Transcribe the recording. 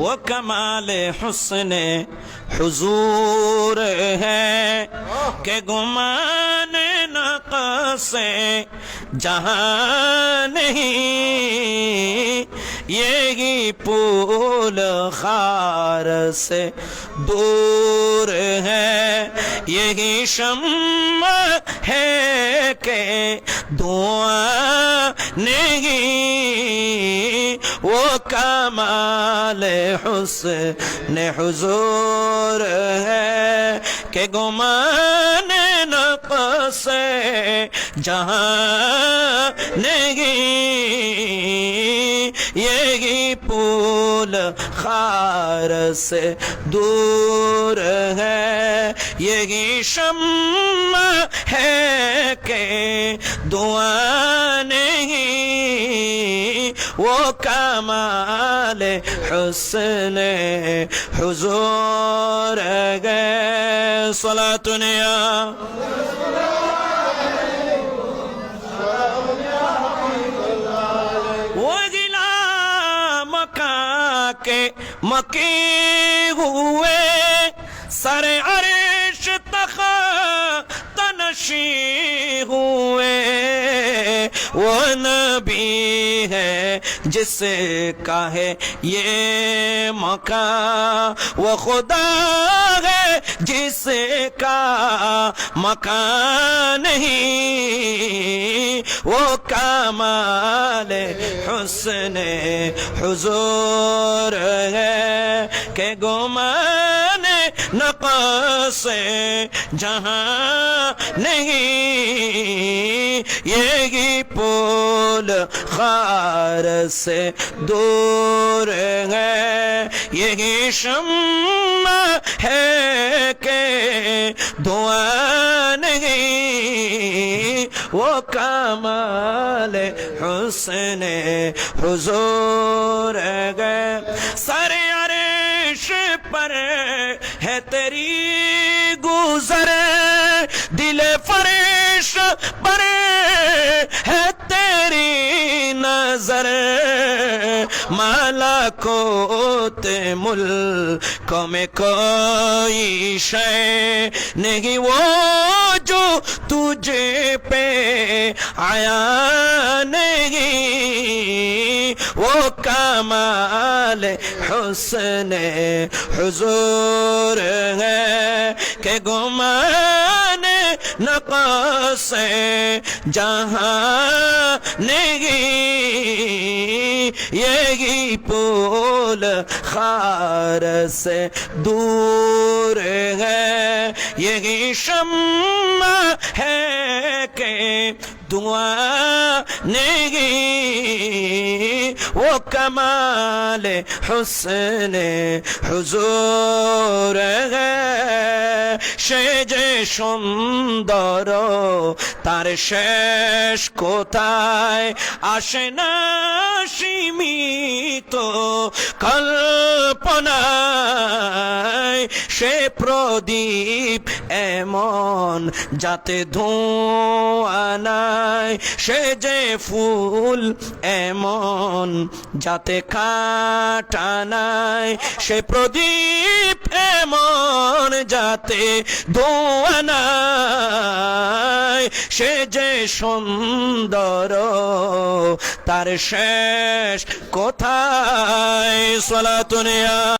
وہ کمال حسن حضور ہے کہ گمان نقص جہاں نہیں، یہی پھول خار سے دور ہے، یہی شمع ہے کہ دعا نہیں، وہ کمال حسن حضور ہے کہ گمان نقص جہاں نہیں، یہی پھول خار سے دور ہے، یہی شمع ہے کہ دعا نہیں، وہ کمال حسن حضور ہے۔ صلاۃ یا وہ غلام مکہ کے مکی ہوئے، سر عرش تخت نشین ہوئے، وہ نبی ہے جس کا ہے یہ مکان، وہ خدا ہے جس کا مکان نہیں، وہ کمال حسن حضور ہے کہ گمان نقص جہاں نہیں، یہی پھول خار سے دور ہے، یہی شمع ہے کہ دعا نہیں، وہ کمال حسن حضور ہے۔ سر عرش پر ہے تیری گزر، دل فرش پر ہے تیری نظر، ملکوت ملکوں میں کوئی شے نہیں وہ جو تجھے پہ آیا نہیں، وہ کمال حسن حضور ہے کہ گمان نقص جہاں نہیں، یہی پھول خار سے دور ہے، یہی شمع ہے کہ دعا نہیں، وہ کمال حسن حضور ہے۔ সেজে সুন্দর তার শেষ কোথায়, আসে না সীমিত কল্পনায়, সে প্রদীপ এমন যাতে ধোঁয়া নাই, সে যে ফুল এমন যাতে কাঁটা নাই, সে প্রদীপ এমন যাতে ধোঁয়া নাই, সে যে সুন্দর তার শেষ কোথায়। সালাতুন ইয়া